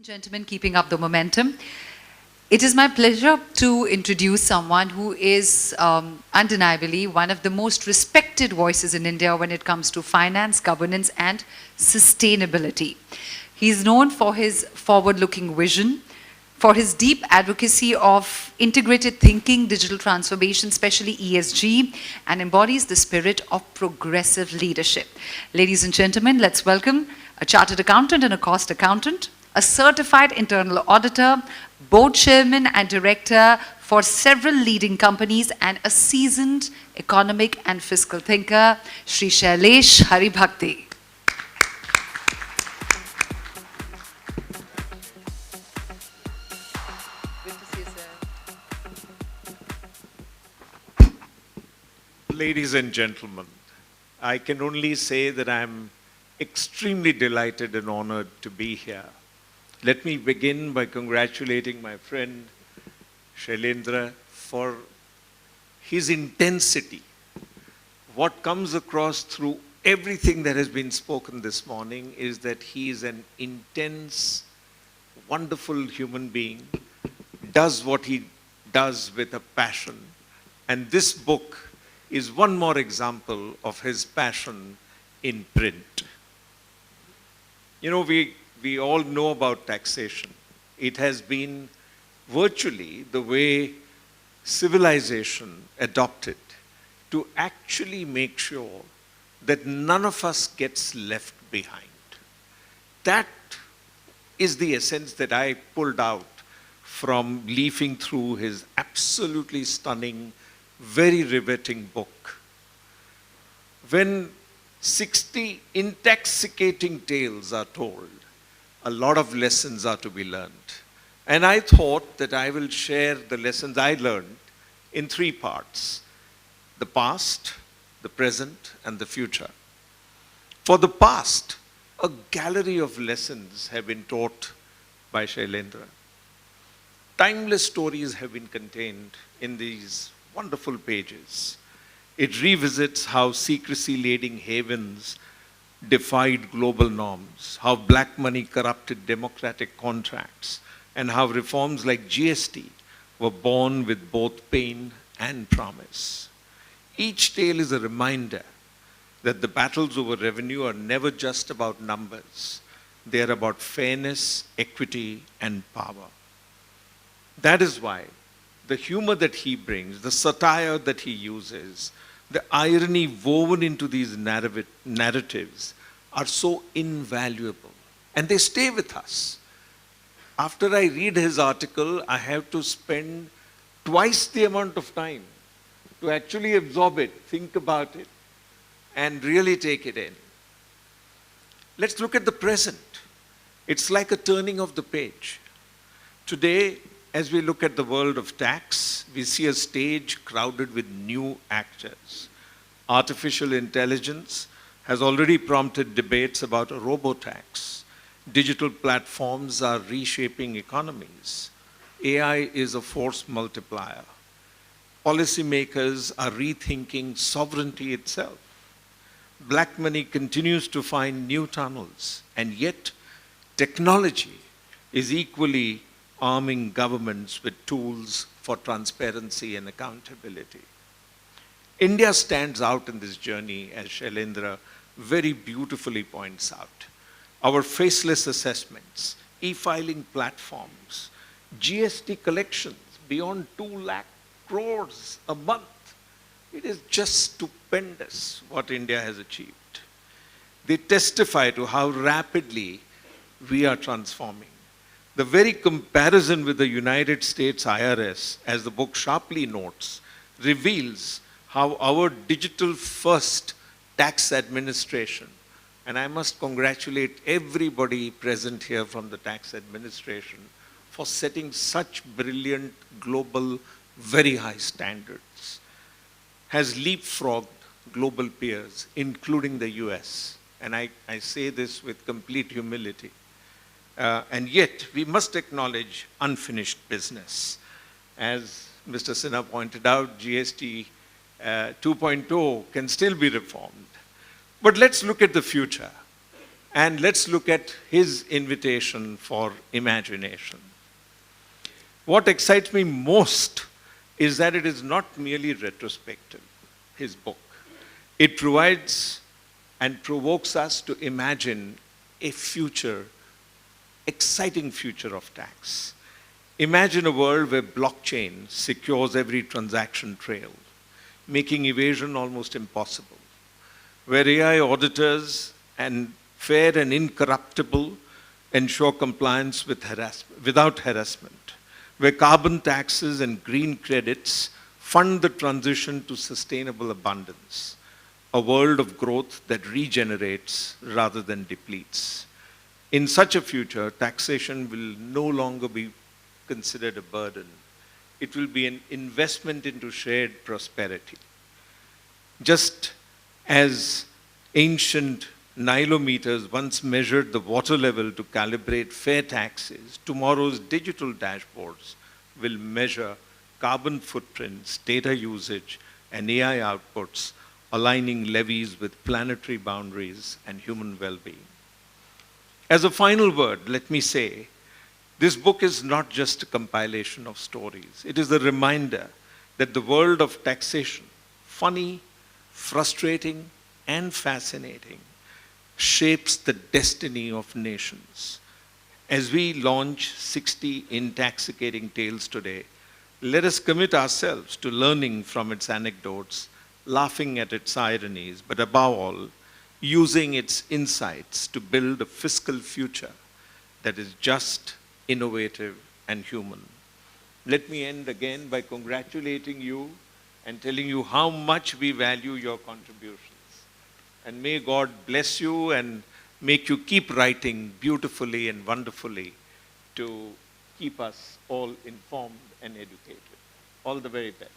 Gentlemen, keeping up the momentum. It is my pleasure to introduce someone who is undeniably one of the most respected voices in India when it comes to finance, governance, and sustainability. He's known for his forward-looking vision, for his deep advocacy of integrated thinking, digital transformation, especially ESG, and embodies the spirit of progressive leadership. Ladies and gentlemen, let's welcome a chartered accountant and a cost accountant, a certified internal auditor, board chairman and director for several leading companies, and a seasoned economic and fiscal thinker, Shri Shailesh Haribhakti. Good to see you, sir. Ladies and gentlemen, I can only say that I'm extremely delighted and honored to be here. Let me begin by congratulating my friend Shailendra for his intensity. What comes across through everything that has been spoken this morning is that he is an intense, wonderful human being, does what he does with a passion. And this book is one more example of his passion in print. You know, we all know about taxation. It has been virtually the way civilization adopted to actually make sure that none of us gets left behind. That is the essence that I pulled out from leafing through his absolutely stunning, very riveting book. When 60 intoxicating tales are told, a lot of lessons are to be learned. And I thought that I will share the lessons I learned in three parts: the past, the present, and the future. For the past, a gallery of lessons have been taught by Shailendra. Timeless stories have been contained in these wonderful pages. It revisits how secrecy-laden havens defied global norms, how black money corrupted democratic contracts, and how reforms like GST were born with both pain and promise. Each tale is a reminder that the battles over revenue are never just about numbers. They are about fairness, equity, and power. That is why the humor that he brings, the satire that he uses, the irony woven into these narratives are so invaluable, and they stay with us. After I read his article, I have to spend twice the amount of time to actually absorb it, think about it, and really take it in. Let's look at the present. It's like a turning of the page. Today, as we look at the world of tax, we see a stage crowded with new actors. Artificial intelligence has already prompted debates about a robo-tax. Digital platforms are reshaping economies. AI is a force multiplier. Policymakers are rethinking sovereignty itself. Black money continues to find new tunnels, and yet technology is equally arming governments with tools for transparency and accountability. India stands out in this journey, as Shailendra very beautifully points out. Our faceless assessments, e-filing platforms, GST collections beyond 2 lakh crores a month. It is just stupendous what India has achieved. They testify to how rapidly we are transforming. The very comparison with the United States IRS, as the book sharply notes, reveals how our digital-first tax administration, and I must congratulate everybody present here from the tax administration for setting such brilliant, global, very high standards, has leapfrogged global peers, including the US. And I say this with complete humility. And yet, we must acknowledge unfinished business. As Mr. Sinha pointed out, GST 2.0 can still be reformed. But let's look at the future. And let's look at his invitation for imagination. What excites me most is that it is not merely retrospective, his book. It provides and provokes us to imagine a future, exciting future of tax. Imagine a world where blockchain secures every transaction trail, making evasion almost impossible, where AI auditors and fair and incorruptible ensure compliance without harassment, where carbon taxes and green credits fund the transition to sustainable abundance, a world of growth that regenerates rather than depletes. In such a future, taxation will no longer be considered a burden. It will be an investment into shared prosperity. Just as ancient Nilometers once measured the water level to calibrate fair taxes, tomorrow's digital dashboards will measure carbon footprints, data usage, and AI outputs, aligning levies with planetary boundaries and human well-being. As a final word, let me say, this book is not just a compilation of stories. It is a reminder that the world of taxation, funny, frustrating, and fascinating, shapes the destiny of nations. As we launch 60 intoxicating tales today, let us commit ourselves to learning from its anecdotes, laughing at its ironies, but above all, using its insights to build a fiscal future that is just, innovative, and human. Let me end again by congratulating you and telling you how much we value your contributions. And may God bless you and make you keep writing beautifully and wonderfully to keep us all informed and educated. All the very best.